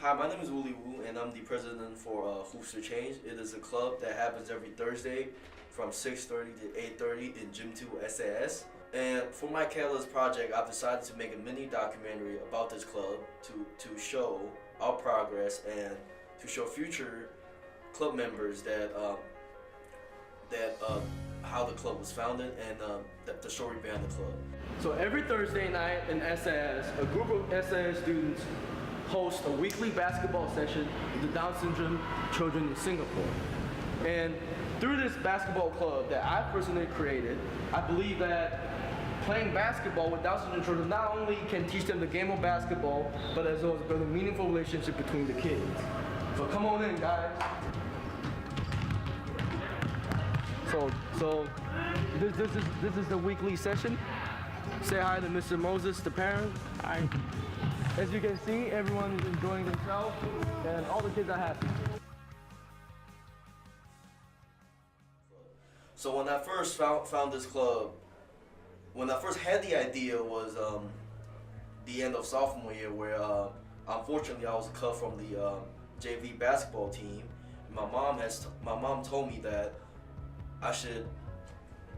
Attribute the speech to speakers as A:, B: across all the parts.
A: Hi, my name is Wooly Woo, and I'm the president for Hoops for Change. It is a club that happens every Thursday from 6:30 to 8:30 in Gym 2 SAS. And for my Catalyst project, I've decided to make a mini documentary about this club to show our progress and to show future club members that how the club was founded and the story behind the club.
B: So every Thursday night in SAS, a group of SAS students host a weekly basketball session with the Down syndrome children in Singapore. And through this basketball club that I personally created, I believe that playing basketball with Down syndrome children not only can teach them the game of basketball, but as well as build a meaningful relationship between the kids. So come on in, guys. So this is the weekly session. Say hi to Mr. Moses, the parent. Hi. As you can see, everyone is enjoying themselves, and all the kids are happy.
A: So when I first found this club, when I first had the idea was the end of sophomore year, where unfortunately I was cut from the JV basketball team. My mom told me that I should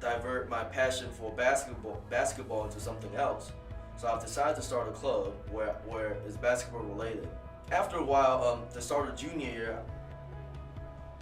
A: divert my passion for basketball into something else. So I've decided to start a club where it's basketball related. After a while, to start a junior year,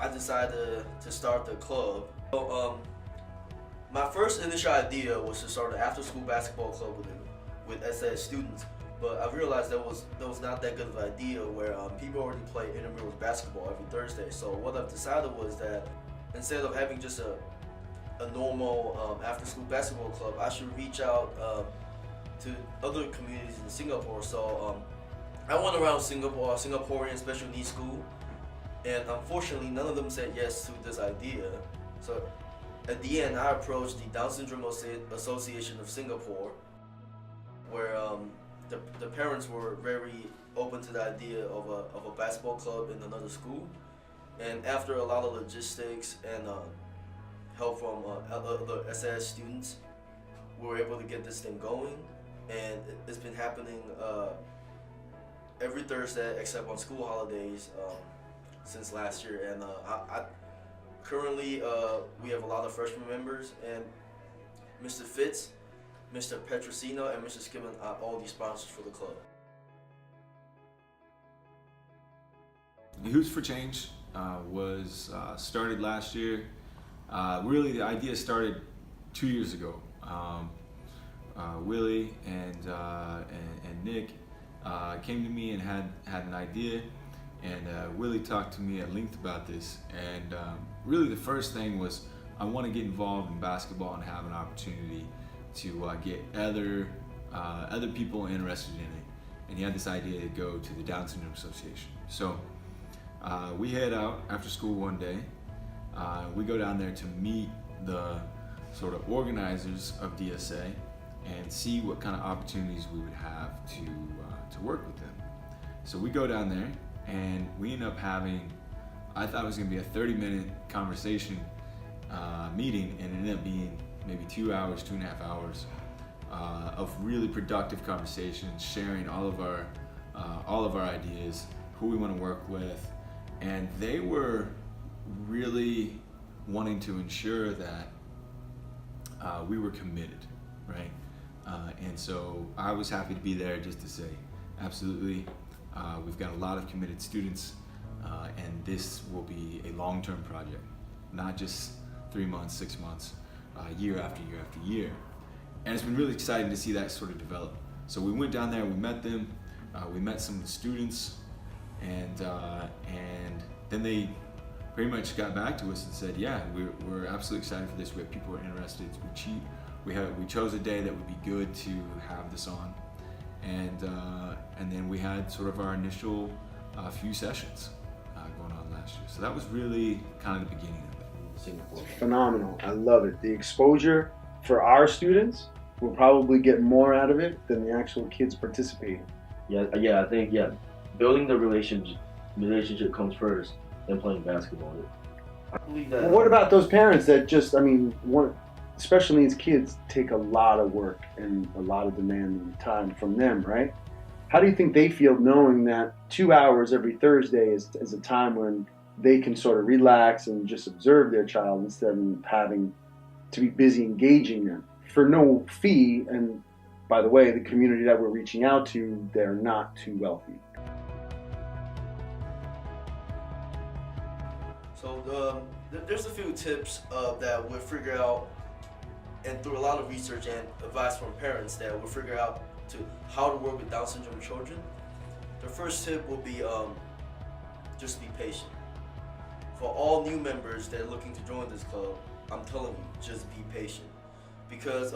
A: I decided to start the club. So my first initial idea was to start an after-school basketball club with SAS students, but I realized that was not that good of an idea where people already play intramural basketball every Thursday. So what I've decided was that instead of having just a normal after-school basketball club, I should reach out to other communities in Singapore. So I went around Singaporean special needs school, and unfortunately none of them said yes to this idea. So at the end, I approached the Down Syndrome Association of Singapore, where the parents were very open to the idea of a basketball club in another school. And after a lot of logistics and help from other SAS students, we were able to get this thing going. And it's been happening every Thursday except on school holidays since last year. And currently we have a lot of freshman members, and Mr. Fitz, Mr. Petrosino, and Mr. Skimmon are all the sponsors for the club.
C: Hoops for Change was started last year. Really, the idea started 2 years ago. Willie and Nick came to me and had an idea, and Willie talked to me at length about this. And really, the first thing was I want to get involved in basketball and have an opportunity to get other people interested in it. And he had this idea to go to the Down Syndrome Association. So we head out after school one day. We go down there to meet the sort of organizers of DSA and see what kind of opportunities we would have to work with them. So we go down there and we end up having, I thought it was going to be a 30-minute conversation meeting, and it ended up being maybe 2 hours, 2.5 hours of really productive conversations, sharing all of our ideas, who we want to work with. And they were really wanting to ensure that we were committed, right? And so I was happy to be there just to say, absolutely, we've got a lot of committed students, and this will be a long-term project, not just 3 months, 6 months, year after year after year. And it's been really exciting to see that sort of develop. So we went down there, we met them, we met some of the students, and then they pretty much got back to us and said, yeah, we're absolutely excited for this. We have people who are interested. We chose a day that would be good to have this on, and then we had sort of our initial few sessions going on last year. So that was really kind of the beginning of it.
A: Singapore.
D: Phenomenal. I love it. The exposure for our students will probably get more out of it than the actual kids participating.
E: Yeah, I think building the relationship comes first, then playing basketball. I believe that.
D: What about those parents that just, special needs kids take a lot of work and a lot of demanding time from them, right? How do you think they feel knowing that 2 hours every Thursday is a time when they can sort of relax and just observe their child instead of having to be busy engaging them for no fee? And by the way, the community that we're reaching out to, they're not too wealthy.
A: So there's a few tips that we'll figure out, and through a lot of research and advice from parents, that we'll figure out to how to work with Down syndrome children. The first tip will be just be patient. For all new members that are looking to join this club, I'm telling you, just be patient, because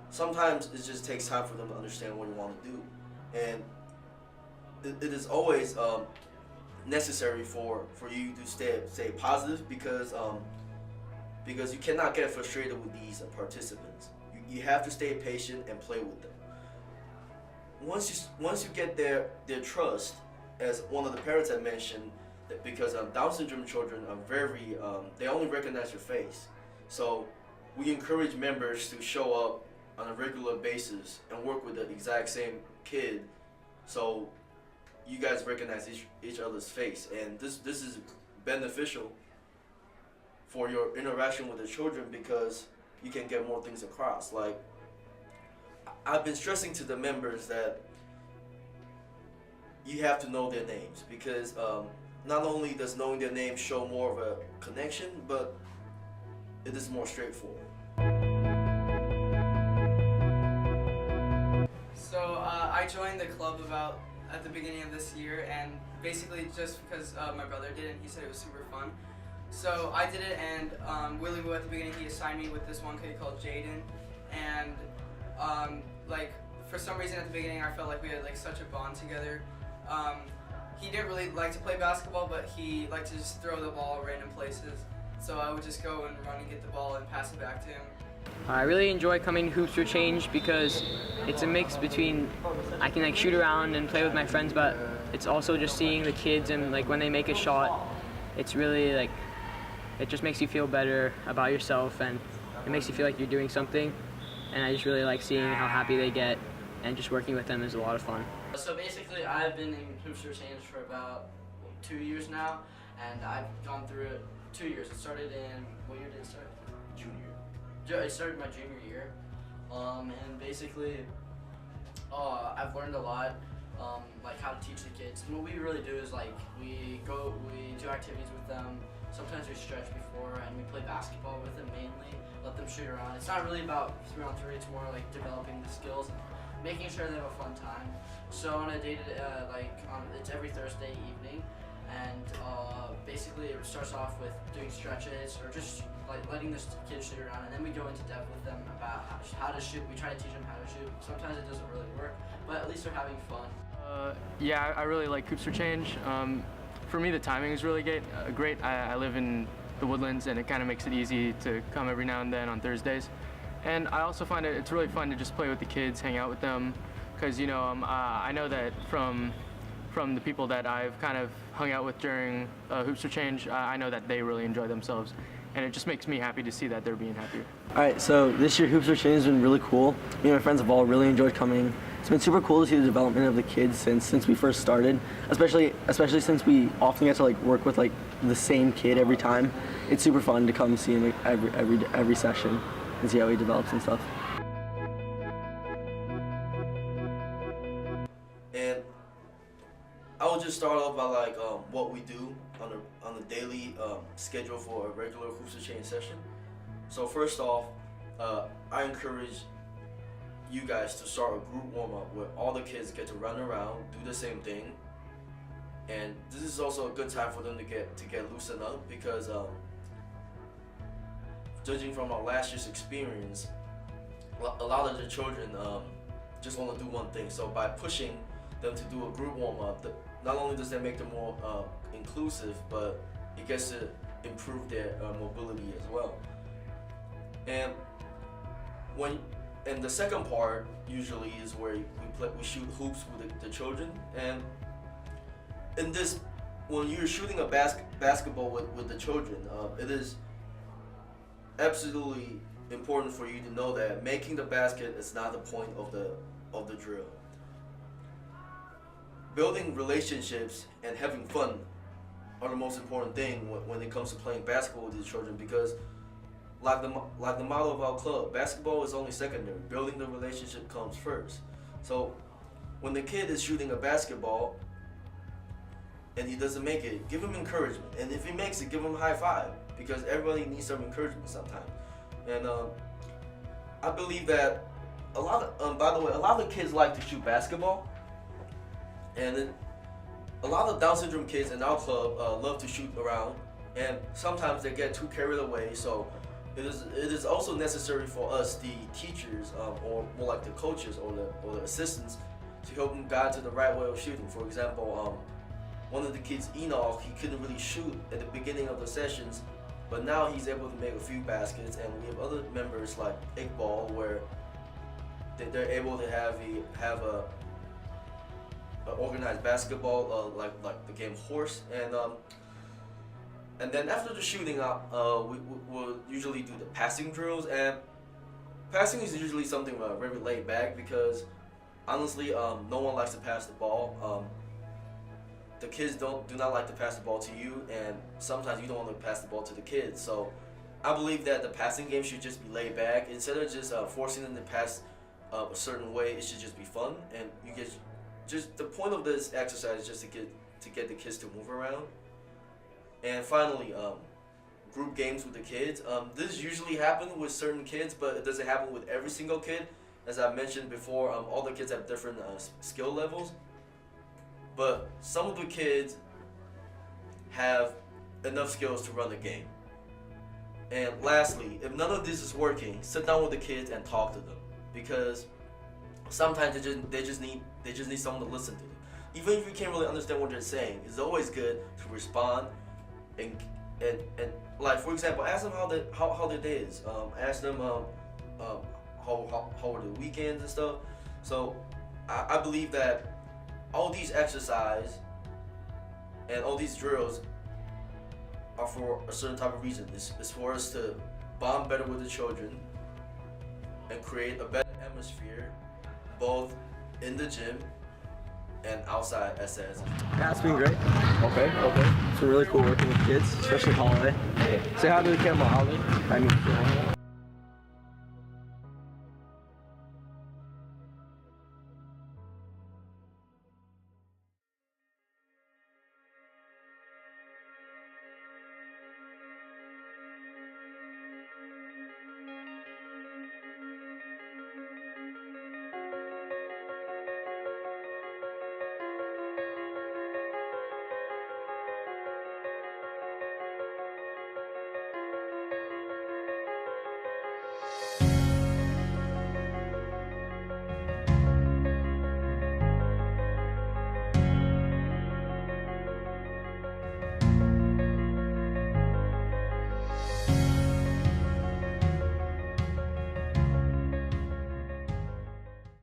A: sometimes it just takes time for them to understand what you want to do, and it is always necessary for you to stay positive, because you cannot get frustrated with these participants. You have to stay patient and play with them. Once you get their trust, as one of the parents had mentioned, that because Down syndrome children are very they only recognize your face, so we encourage members to show up on a regular basis and work with the exact same kid, so you guys recognize each other's face, and this is beneficial for your interaction with the children, because you can get more things across. Like, I've been stressing to the members that you have to know their names, because not only does knowing their name show more of a connection, but it is more straightforward.
F: So I joined the club about at the beginning of this year, and basically just because my brother did it and he said it was super fun. So I did it, and Willie Wu at the beginning, he assigned me with this one kid called Jaden, and like for some reason at the beginning I felt like we had like such a bond together. He didn't really like to play basketball, but he liked to just throw the ball random places. So I would just go and run and get the ball and pass it back to him.
G: I really enjoy coming to Hoops for Change because it's a mix between I can like shoot around and play with my friends, but it's also just seeing the kids, and like when they make a shot, it's really like it just makes you feel better about yourself, and it makes you feel like you're doing something. And I just really like seeing how happy they get, and just working with them is a lot of fun.
H: So basically, I've been in Hoops for Change for about 2 years now, and I've gone through it 2 years. It started in, what year did it start? Junior. It started my junior year, and basically, I've learned a lot, like how to teach the kids. And what we really do is like we do activities with them. Sometimes we stretch before, and we play basketball with them mainly. Let them shoot around. It's not really about 3-on-3. It's more like developing the skills, making sure they have a fun time. So on a it's every Thursday evening, and basically it starts off with doing stretches or just like letting the kids shoot around, and then we go into depth with them about how to shoot. We try to teach them how to shoot. Sometimes it doesn't really work, but at least they're having fun.
I: Yeah, I really like Hoops for Change. For me, the timing is really great. I live in the Woodlands, and it kind of makes it easy to come every now and then on Thursdays. And I also find it's really fun to just play with the kids, hang out with them, because you know I know that from the people that I've kind of hung out with during Hoops for Change, I know that they really enjoy themselves, and it just makes me happy to see that they're being happier.
J: All right, so this year Hoops for Change has been really cool. Me and my friends have all really enjoyed coming. It's been super cool to see the development of the kids since we first started, especially since we often get to like work with like the same kid every time. It's super fun to come see him like, every session and see how he develops and stuff.
A: And I will just start off by like what we do on a daily schedule for a regular Hoops for Change session. So first off, I encourage you guys to start a group warm-up where all the kids get to run around, do the same thing, and this is also a good time for them to get loosened up, because judging from our last year's experience, a lot of the children just want to do one thing. So by pushing them to do a group warm-up, not only does that make them more inclusive, but it gets to improve their mobility as well. And the second part usually is where we shoot hoops with the children. And in this, when you're shooting a basketball with the children, it is absolutely important for you to know that making the basket is not the point of the drill. Building relationships and having fun are the most important thing when it comes to playing basketball with these children, because like the model of our club, basketball is only secondary. Building the relationship comes first. So when the kid is shooting a basketball and he doesn't make it, give him encouragement. And if he makes it, give him a high five, because everybody needs some encouragement sometimes. And I believe that by the way, a lot of kids like to shoot basketball, and then a lot of Down syndrome kids in our club love to shoot around, and sometimes they get too carried away. So it is also necessary for us, the teachers, or more like the coaches or the assistants, to help them guide to the right way of shooting. For example, one of the kids, Enoch, he couldn't really shoot at the beginning of the sessions, but now he's able to make a few baskets. And we have other members like Iqbal, where they're able to have a organized basketball, like the game Horse, and then after the shooting, we'll usually do the passing drills. And passing is usually something very laid back, because honestly, no one likes to pass the ball. The kids do not like to pass the ball to you, and sometimes you don't want to pass the ball to the kids. So I believe that the passing game should just be laid back. Instead of just forcing them to pass a certain way, it should just be fun. And you get just the point of this exercise is just to get the kids to move around. And finally, group games with the kids. This usually happens with certain kids, but it doesn't happen with every single kid. As I mentioned before, all the kids have different skill levels. But some of the kids have enough skills to run the game. And lastly, if none of this is working, sit down with the kids and talk to them, because sometimes they just need someone to listen to them. Even if you can't really understand what they're saying, it's always good to respond and like, for example, ask them how their day is. Ask them how were the weekends and stuff. So I believe that all these exercises and all these drills are for a certain type of reason. It's for us to bond better with the children and create a better atmosphere, both in the gym and outside SS.
J: Yeah, it's been great.
B: Okay.
J: It's been really cool working with kids, especially Holiday.
B: Say hi to the camera, Holly.
J: I mean,